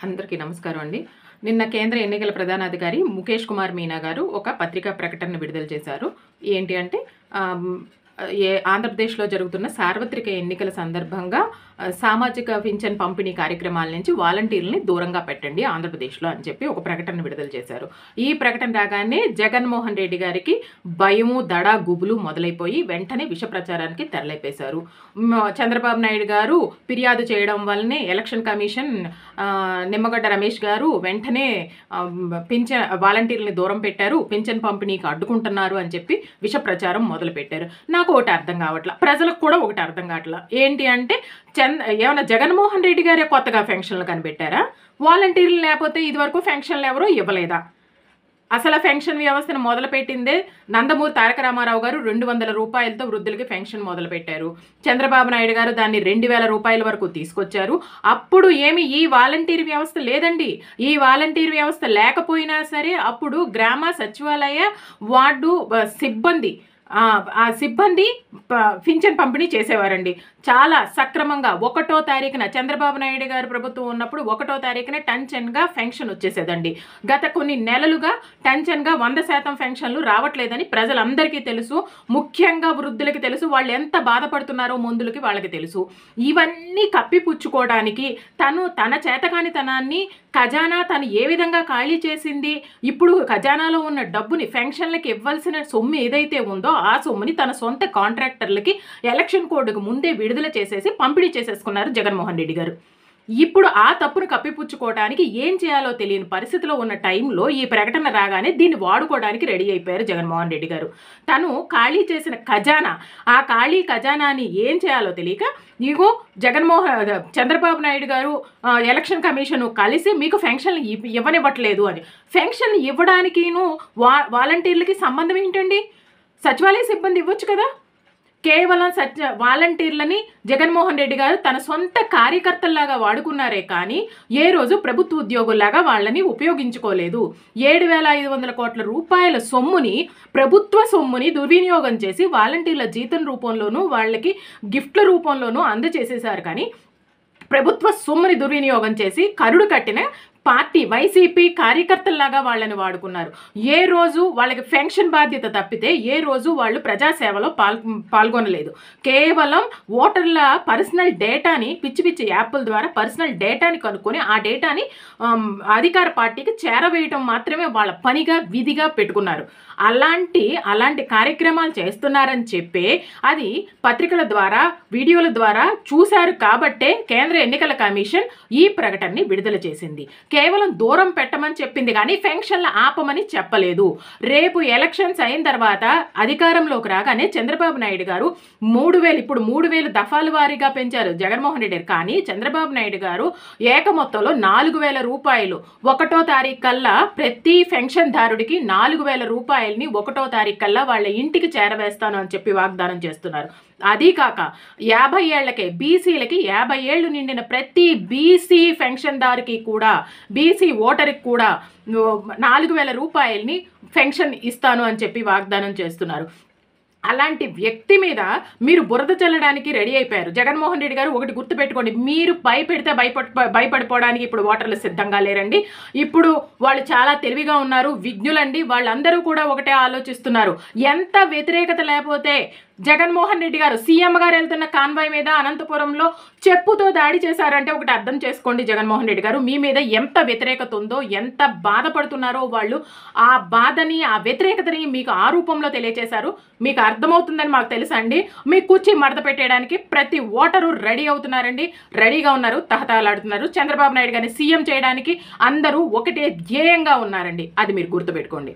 అందరికీ నమస్కారం అండి. నిన్న కేంద్ర ఎన్నికల ప్రధానాధికారి ముఖేష్ కుమార్ మీనా గారు ఒక పత్రికా ప్రకటనను విడుదల చేశారు. ఏంటి అంటే ఆంధ్రప్రదేశ్లో జరుగుతున్న సార్వత్రిక ఎన్నికల సందర్భంగా సామాజిక పింఛన్ పంపిణీ కార్యక్రమాల నుంచి వాలంటీర్లని దూరంగా పెట్టండి ఆంధ్రప్రదేశ్లో అని చెప్పి ఒక ప్రకటన విడుదల చేశారు. ఈ ప్రకటన రాగానే జగన్మోహన్ రెడ్డి గారికి భయము, దడ, గుబులు మొదలైపోయి వెంటనే విష ప్రచారానికి తెరలేపేశారు. చంద్రబాబు నాయుడు గారు ఫిర్యాదు చేయడం వల్లనే ఎలక్షన్ కమిషన్ నిమ్మగడ్డ రమేష్ గారు వెంటనే వాలంటీర్లని దూరం పెట్టారు, పింఛన్ పంపిణీకి అడ్డుకుంటున్నారు అని చెప్పి విష ప్రచారం మొదలుపెట్టారు. నాకు ఒకటి అర్థం కావట్లా, ప్రజలకు కూడా ఒకటి అర్థం కావట్లా. ఏంటి అంటే ఏమన్నా జగన్మోహన్ రెడ్డి గారే కొత్తగా ఫెన్షన్లు కనిపెట్టారా? వాలంటీర్లు లేకపోతే ఇదివరకు ఫెన్షన్లు ఎవరో ఇవ్వలేదా? అసలు ఫెన్షన్ వ్యవస్థను మొదలుపెట్టిందే నందమూరి తారక రామారావు గారు 200 రూపాయలతో వృద్ధులకి ఫెన్షన్ మొదలుపెట్టారు. చంద్రబాబు నాయుడు గారు దాన్ని 2000 రూపాయల వరకు తీసుకొచ్చారు. అప్పుడు ఈ వాలంటీర్ వ్యవస్థ లేదండి. ఈ వాలంటీర్ వ్యవస్థ లేకపోయినా సరే అప్పుడు గ్రామ సచివాలయ వార్డు సిబ్బంది పింఛన్ పంపిణీ చేసేవారండి. చాలా సక్రమంగా 1వ తారీఖున చంద్రబాబు నాయుడు గారు ప్రభుత్వం ఉన్నప్పుడు 1వ తారీఖున టెన్షన్గా ఫెన్షన్ వచ్చేసేదండి. గత కొన్ని నెలలుగా టెన్షన్గా 100% ఫెన్షన్లు రావట్లేదని ప్రజలందరికీ తెలుసు. ముఖ్యంగా వృద్ధులకి తెలుసు. వాళ్ళు ఎంత బాధపడుతున్నారో మందులకి వాళ్ళకి తెలుసు. ఇవన్నీ కప్పిపుచ్చుకోవడానికి తన చేతకానితనాన్ని ఖజానా తను ఏ విధంగా ఖాళీ చేసింది, ఇప్పుడు ఖజానాలో ఉన్న డబ్బుని ఫెన్షన్లకి ఇవ్వాల్సిన సొమ్ము ఏదైతే ఉందో ఆ సొమ్ముని తన సొంత కాంట్రాక్టర్లకి ఎలక్షన్ కోడ్కు ముందే విడుదల చేసేసి పంపిణీ చేసేసుకున్నారు జగన్మోహన్ రెడ్డి గారు. ఇప్పుడు ఆ తప్పును కప్పిపుచ్చుకోవడానికి ఏం చేయాలో తెలియని పరిస్థితిలో ఉన్న టైంలో ఈ ప్రకటన రాగానే దీన్ని వాడుకోవడానికి రెడీ అయిపోయారు జగన్మోహన్ రెడ్డి గారు. తను ఖాళీ చేసిన ఖజానా, ఆ ఖాళీ ఖజానాని ఏం చేయాలో తెలియక ఇగో చంద్రబాబు నాయుడు గారు ఎలక్షన్ కమిషన్ కలిసి మీకు ఫెన్షన్ ఇవ్వనివ్వట్లేదు అని. ఫెన్షన్ ఇవ్వడానికిను వాలంటీర్లకి సంబంధం ఏంటండి? సచివాలయ సిబ్బంది ఇవ్వచ్చు కదా. కేవలం వాలంటీర్లని జగన్మోహన్ రెడ్డి గారు తన సొంత కార్యకర్తల్లాగా వాడుకున్నారే కానీ ఏ రోజు ప్రభుత్వ ఉద్యోగుల్లాగా వాళ్ళని ఉపయోగించుకోలేదు. 7,500 కోట్ల రూపాయల సొమ్ముని, ప్రభుత్వ సొమ్ముని దుర్వినియోగం చేసి వాలంటీర్ల జీతం రూపంలోనూ వాళ్ళకి గిఫ్ట్ల రూపంలోనూ అందజేసేశారు. కానీ ప్రభుత్వ సొమ్ముని దుర్వినియోగం చేసి కరుడు కట్టిన పార్టీ వైసీపీ కార్యకర్తల్లాగా వాళ్ళని వాడుకున్నారు. ఏ రోజు వాళ్ళకి ఫెన్షన్ బాధ్యత తప్పితే ఏ రోజు వాళ్ళు ప్రజాసేవలో పాల్గొనలేదు. కేవలం ఓటర్ల పర్సనల్ డేటాని పిచ్చి యాప్ల ద్వారా పర్సనల్ డేటాని కనుక్కొని ఆ డేటాని అధికార పార్టీకి చేరవేయటం మాత్రమే వాళ్ళ పనిగా విధిగా పెట్టుకున్నారు. అలాంటి కార్యక్రమాలు చేస్తున్నారని చెప్పే అది పత్రికల ద్వారా వీడియోల ద్వారా చూశారు కాబట్టే కేంద్ర ఎన్నికల కమిషన్ ఈ ప్రకటనని విడుదల చేసింది. కేవలం దూరం పెట్టమని చెప్పింది కానీ ఫెన్షన్లు ఆపమని చెప్పలేదు. రేపు ఎలక్షన్స్ అయిన తర్వాత అధికారంలోకి రాగానే చంద్రబాబు నాయుడు గారు 3,000 ఇప్పుడు 3,000 దఫాల వారీగా పెంచారు జగన్మోహన్ రెడ్డి గారు. కానీ చంద్రబాబు నాయుడు గారు ఏకమొత్తంలో 4,000 రూపాయలు 1వ తారీఖు కల్లా ప్రతి పెన్షన్ దారుడికి 4,000 రూపాయలని 1వ తారీఖు కల్లా వాళ్ళ ఇంటికి చేరవేస్తాను అని చెప్పి వాగ్దానం చేస్తున్నారు. అదీ కాక 50 ఏళ్లకే బీసీలకి 50 ఏళ్ళు నిండిన ప్రతి బీసీ పెన్షన్దారుకి కూడా, బీసీ ఓటర్కి కూడా 4,000 రూపాయలని పెన్షన్ ఇస్తాను అని చెప్పి వాగ్దానం చేస్తున్నారు. అలాంటి వ్యక్తి మీద మీరు బురద చల్లడానికి రెడీ అయిపోయారు. జగన్మోహన్ రెడ్డి గారు ఒకటి గుర్తుపెట్టుకోండి, మీరు భయపెడితే భయపడిపోవడానికి ఇప్పుడు ఓటర్లు సిద్ధంగా లేరండి. ఇప్పుడు వాళ్ళు చాలా తెలివిగా ఉన్నారు, విజ్ఞులండి. వాళ్ళందరూ కూడా ఒకటే ఆలోచిస్తున్నారు. ఎంత వ్యతిరేకత లేకపోతే జగన్మోహన్ రెడ్డి గారు సీఎం గారు వెళ్తున్న కాన్వాయ్ మీద అనంతపురంలో చెప్పుతో దాడి చేశారంటే ఒకటి అర్థం చేసుకోండి. జగన్మోహన్ రెడ్డి గారు మీ మీద ఎంత వ్యతిరేకత ఉందో, ఎంత బాధపడుతున్నారో వాళ్ళు ఆ బాధని, ఆ వ్యతిరేకతని మీకు ఆ రూపంలో తెలియజేశారు. మీకు అర్థమవుతుందని మాకు తెలుసండి. మీ కూర్చి మడత పెట్టేయడానికి ప్రతి ఓటరు రెడీ అవుతున్నారండి, రెడీగా ఉన్నారు, తహతహలాడుతున్నారు. చంద్రబాబు నాయుడు గారిని సీఎం చేయడానికి అందరూ ఒకటే ధ్యేయంగా ఉన్నారండి. అది మీరు గుర్తుపెట్టుకోండి.